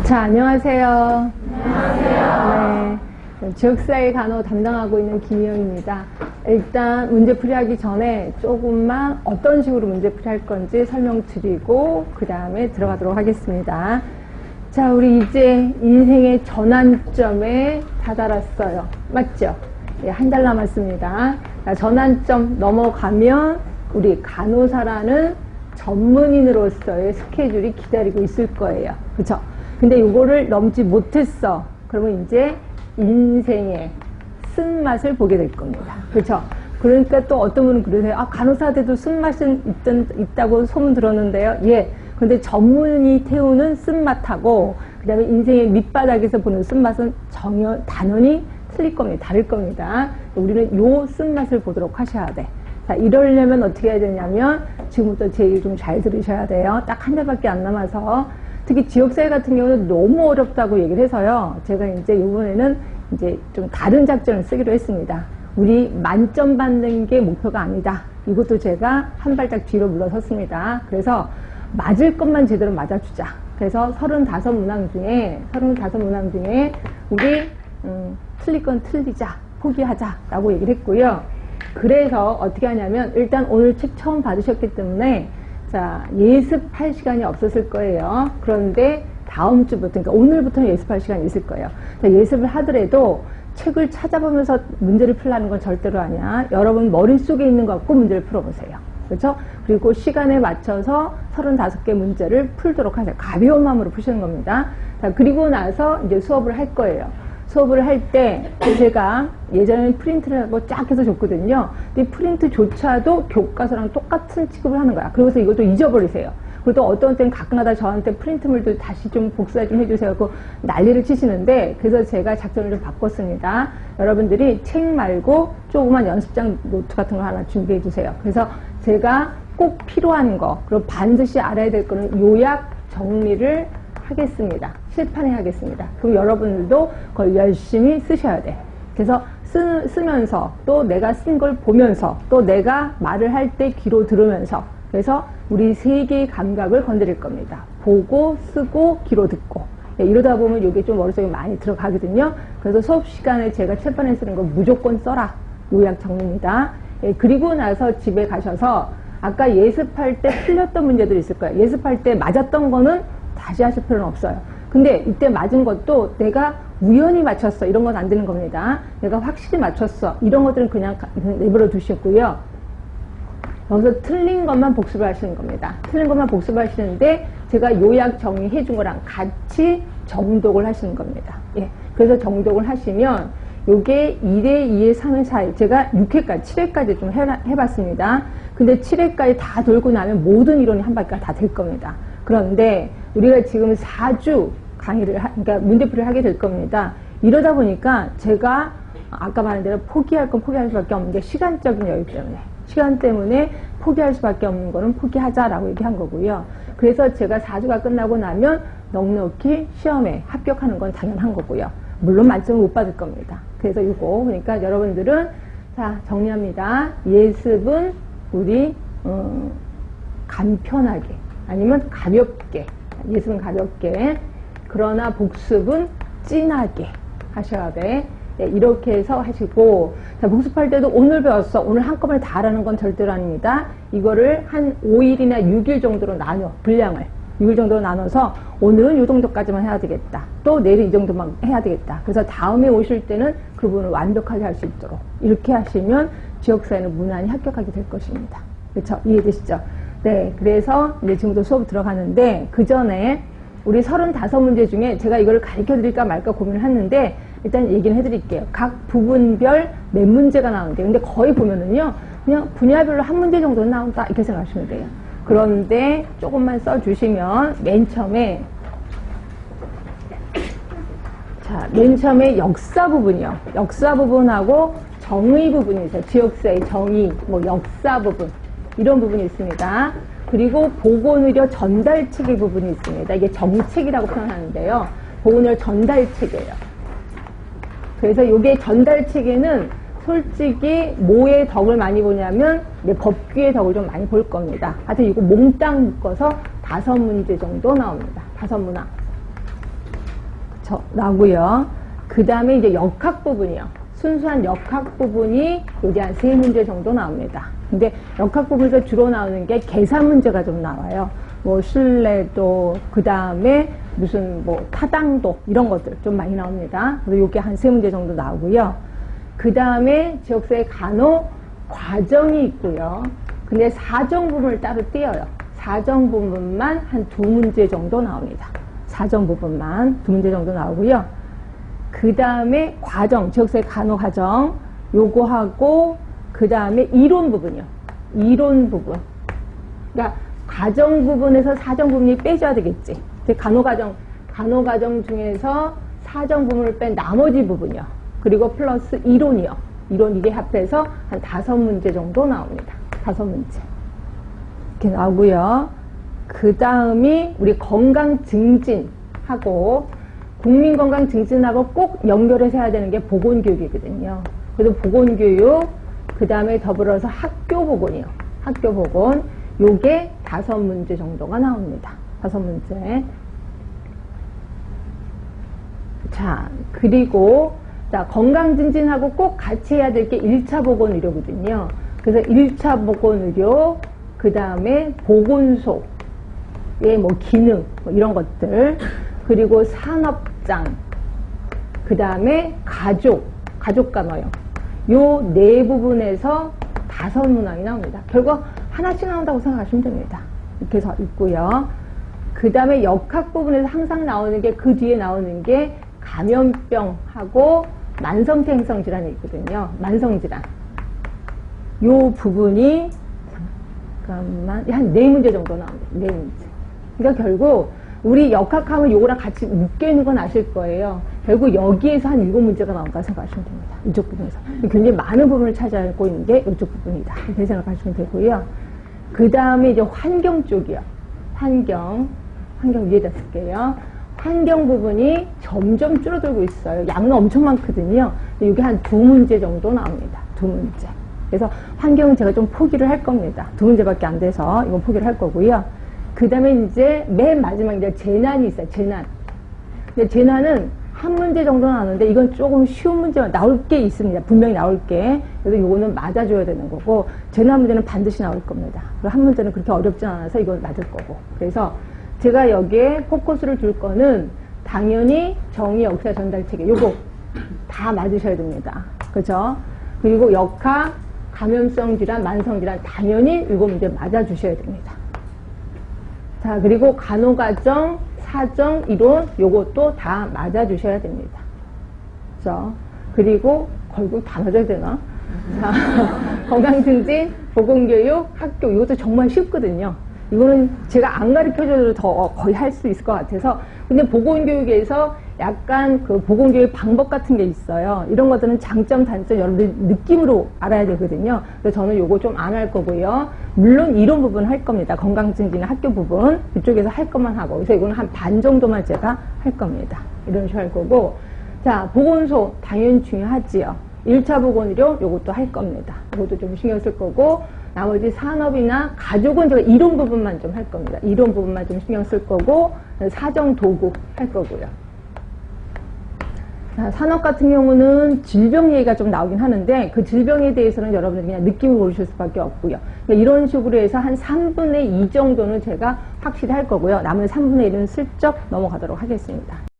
자, 안녕하세요. 안녕하세요. 네, 지역사회 간호 담당하고 있는 김희영입니다. 일단 문제풀이 하기 전에 조금만 어떤 식으로 문제풀이 할 건지 설명드리고 그 다음에 들어가도록 하겠습니다. 자, 우리 이제 인생의 전환점에 다다랐어요. 맞죠? 예, 한 달 남았습니다. 자, 전환점 넘어가면 우리 간호사라는 전문인으로서의 스케줄이 기다리고 있을 거예요. 그쵸? 근데 이거를 넘지 못했어. 그러면 이제 인생의 쓴맛을 보게 될 겁니다. 그렇죠? 그러니까 또 어떤 분은 그러세요. 아, 간호사한테도 쓴맛은 있다고 소문 들었는데요. 예. 근데 전문이 태우는 쓴맛하고 그 다음에 인생의 밑바닥에서 보는 쓴맛은 단연히 틀릴 겁니다. 다를 겁니다. 우리는 요 쓴맛을 보도록 하셔야 돼. 자, 이러려면 어떻게 해야 되냐면 지금부터 제 얘기 좀 잘 들으셔야 돼요. 딱 한 달밖에 안 남아서. 특히 지역사회 같은 경우는 너무 어렵다고 얘기를 해서요. 제가 이제 이번에는 이제 좀 다른 작전을 쓰기로 했습니다. 우리 만점 받는 게 목표가 아니다. 이것도 제가 한 발짝 뒤로 물러섰습니다. 그래서 맞을 것만 제대로 맞아주자. 그래서 35문항 중에 우리 틀릴 건 틀리자. 포기하자라고 얘기를 했고요. 그래서 어떻게 하냐면 일단 오늘 책 처음 받으셨기 때문에 자, 예습할 시간이 없었을 거예요. 그런데 다음 주부터, 그러니까 오늘부터는 예습할 시간이 있을 거예요. 자, 예습을 하더라도 책을 찾아보면서 문제를 풀라는 건 절대로 아니야. 여러분 머릿속에 있는 거 갖고 문제를 풀어보세요. 그렇죠? 그리고 시간에 맞춰서 35개 문제를 풀도록 하세요. 가벼운 마음으로 푸시는 겁니다. 자, 그리고 나서 이제 수업을 할 거예요. 수업을 할 때 제가 예전에는 프린트를 하고 쫙 해서 줬거든요. 근데 프린트조차도 교과서랑 똑같은 취급을 하는 거야. 그러고서 이것도 잊어버리세요. 그리고 또 어떤 때는 가끔가다 저한테 프린트물도 다시 좀 복사 좀 해주세요 하고 난리를 치시는데 그래서 제가 작전을 좀 바꿨습니다. 여러분들이 책 말고 조그만 연습장 노트 같은 거 하나 준비해 주세요. 그래서 제가 꼭 필요한 거 그리고 반드시 알아야 될 거는 요약 정리를 하겠습니다. 실판에 하겠습니다. 그럼 여러분들도 그걸 열심히 쓰셔야 돼. 그래서 쓰면서 또 내가 쓴 걸 보면서 또 내가 말을 할 때 귀로 들으면서 그래서 우리 세 개의 감각을 건드릴 겁니다. 보고 쓰고 귀로 듣고 예, 이러다 보면 이게 좀 머릿속에 많이 들어가거든요. 그래서 수업 시간에 제가 칠판에 쓰는 거 무조건 써라. 요약 정리입니다. 예, 그리고 나서 집에 가셔서 아까 예습할 때 틀렸던 문제들이 있을 거예요. 예습할 때 맞았던 거는 다시 하실 필요는 없어요. 근데 이때 맞은 것도 내가 우연히 맞췄어. 이런 건 안 되는 겁니다. 내가 확실히 맞췄어. 이런 것들은 그냥 내버려 두셨고요. 여기서 틀린 것만 복습을 하시는 겁니다. 틀린 것만 복습을 하시는데 제가 요약 정리해 준 거랑 같이 정독을 하시는 겁니다. 예. 그래서 정독을 하시면 요게 1회, 2회, 3회, 4회 제가 6회까지, 7회까지 좀 해봤습니다. 근데 7회까지 다 돌고 나면 모든 이론이 한 바퀴가 다 될 겁니다. 그런데 우리가 지금 4주 강의를, 그러니까 문제풀이를 하게 될 겁니다. 이러다 보니까 제가 아까 말한 대로 포기할 건 포기할 수밖에 없는 게 시간적인 여유 때문에. 시간 때문에 포기할 수밖에 없는 거는 포기하자라고 얘기한 거고요. 그래서 제가 4주가 끝나고 나면 넉넉히 시험에 합격하는 건 당연한 거고요. 물론 만점을 못 받을 겁니다. 그래서 이거, 그러니까 여러분들은, 자, 정리합니다. 예습은 우리, 간편하게. 아니면 가볍게, 예습은 가볍게, 그러나 복습은 진하게 하셔야 돼. 네, 이렇게 해서 하시고, 자, 복습할 때도 오늘 배웠어. 오늘 한꺼번에 다 하라는 건 절대로 아닙니다. 이거를 한 5일이나 6일 정도로 나눠, 분량을. 6일 정도로 나눠서 오늘은 이 정도까지만 해야 되겠다. 또 내일 이 정도만 해야 되겠다. 그래서 다음에 오실 때는 그 부분을 완벽하게 할 수 있도록. 이렇게 하시면 지역사회는 무난히 합격하게 될 것입니다. 그렇죠? 이해되시죠? 네, 그래서 이제 지금부터 수업 들어가는데 그 전에 우리 35문제 중에 제가 이거를 가르쳐 드릴까 말까 고민을 했는데 일단 얘기는 해드릴게요. 각 부분별 몇 문제가 나오는데 근데 거의 보면은요 그냥 분야별로 한 문제 정도는 나온다 이렇게 생각하시면 돼요. 그런데 조금만 써주시면 맨 처음에 자, 맨 처음에 역사 부분이요. 역사 부분하고 정의 부분이 있어요. 지역사회 정의, 뭐 역사 부분 이런 부분이 있습니다. 그리고 보건의료 전달체계 부분이 있습니다. 이게 정책이라고 표현하는데요. 보건의료 전달체계예요. 그래서 이게 전달체계는 솔직히 뭐의 덕을 많이 보냐면 법규의 덕을 좀 많이 볼 겁니다. 하여튼 이거 몽땅 묶어서 5문제 정도 나옵니다. 5문항. 나오고요. 그 다음에 이제 역학 부분이요. 순수한 역학 부분이 여기 한 3문제 정도 나옵니다. 근데 역학 부분에서 주로 나오는 게 계산 문제가 좀 나와요. 뭐 신뢰도, 그 다음에 무슨 뭐 타당도 이런 것들 좀 많이 나옵니다. 그래서 이게 한 3문제 정도 나오고요. 그 다음에 지역사회 간호 과정이 있고요. 근데 사정 부분을 따로 떼어요. 사정 부분만 한 2문제 정도 나옵니다. 사정 부분만 2문제 정도 나오고요. 그 다음에 과정, 지역사회 간호 과정 요거 하고 그 다음에 이론 부분이요. 이론 부분. 그러니까 과정 부분에서 사정 부분이 빼줘야 되겠지. 간호 과정 중에서 사정 부분을 뺀 나머지 부분이요. 그리고 플러스 이론이요. 이론 이게 합해서 한 5문제 정도 나옵니다. 5문제. 이렇게 나오고요. 그 다음이 우리 건강 증진하고 국민 건강 증진하고 꼭 연결해서 해야 되는 게 보건교육이거든요. 그래서 보건교육, 그 다음에 더불어서 학교 보건이요. 학교 보건. 요게 5문제 정도가 나옵니다. 5문제. 자, 그리고, 자, 건강 증진하고 꼭 같이 해야 될 게 1차 보건 의료거든요. 그래서 1차 보건 의료, 그 다음에 보건소의 뭐 기능, 뭐 이런 것들. 그리고 산업장, 그 다음에 가족 간호요. 요 4부분에서 5문항이 나옵니다. 결국 하나씩 나온다고 생각하시면 됩니다. 이렇게 해서 있고요. 그 다음에 역학 부분에서 항상 나오는 게 그 뒤에 나오는 게 감염병하고 만성태행성 질환이 있거든요. 만성질환. 요 부분이 잠깐만 한 4문제 정도 나옵니다. 4문제. 그러니까 결국 우리 역학하면 요거랑 같이 묶여있는 건 아실 거예요. 결국 여기에서 한 7문제가 나온다고 생각하시면 됩니다. 이쪽 부분에서. 굉장히 많은 부분을 차지하고 있는 게 이쪽 부분이다. 이렇게 생각하시면 되고요. 그 다음에 이제 환경 쪽이요. 환경 위에다 쓸게요. 환경 부분이 점점 줄어들고 있어요. 양은 엄청 많거든요. 이게 한 2문제 정도 나옵니다. 2문제. 그래서 환경은 제가 좀 포기를 할 겁니다. 2문제밖에 안 돼서 이건 포기를 할 거고요. 그 다음에 이제 맨 마지막에 이제 재난이 있어요. 재난. 근데 재난은 한 문제 정도 나오는데 이건 조금 쉬운 문제가 나올 게 있습니다. 분명히 나올 게. 그래서 이거는 맞아줘야 되는 거고 재난 문제는 반드시 나올 겁니다. 그리고 한 문제는 그렇게 어렵지 않아서 이건 맞을 거고. 그래서 제가 여기에 포커스를 둘 거는 당연히 정의, 역사, 전달 체계 요거 다 맞으셔야 됩니다. 그죠? 그리고 역학, 감염성 질환, 만성 질환 당연히 이거 문제 맞아주셔야 됩니다. 자, 그리고 간호과정, 사정, 이론 요것도 다 맞아주셔야 됩니다. 그죠? 그리고 결국 다 맞아야 되나? 자, 건강증진, 보건교육, 학교 이것도 정말 쉽거든요. 이거는 제가 안 가르쳐줘도 더 거의 할 수 있을 것 같아서. 근데 보건교육에서 약간 그 보건교육 방법 같은 게 있어요. 이런 것들은 장점, 단점 여러분들 느낌으로 알아야 되거든요. 그래서 저는 요거 좀 안 할 거고요. 물론 이론 부분 할 겁니다. 건강증진 학교 부분 이쪽에서 할 것만 하고. 그래서 이거는 한 반 정도만 제가 할 겁니다. 이런 식으로 할 거고. 자, 보건소 당연히 중요하지요. 1차 보건의료 요것도 할 겁니다. 이것도 좀 신경 쓸 거고. 나머지 산업이나 가족은 제가 이론 부분만 좀 할 겁니다. 이론 부분만 좀 신경 쓸 거고 사정 도구 할 거고요. 자, 산업 같은 경우는 질병 얘기가 좀 나오긴 하는데 그 질병에 대해서는 여러분들 그냥 느낌을 모르실 수밖에 없고요. 그러니까 이런 식으로 해서 한 3분의 2 정도는 제가 확실히 할 거고요. 남은 3분의 1은 슬쩍 넘어가도록 하겠습니다.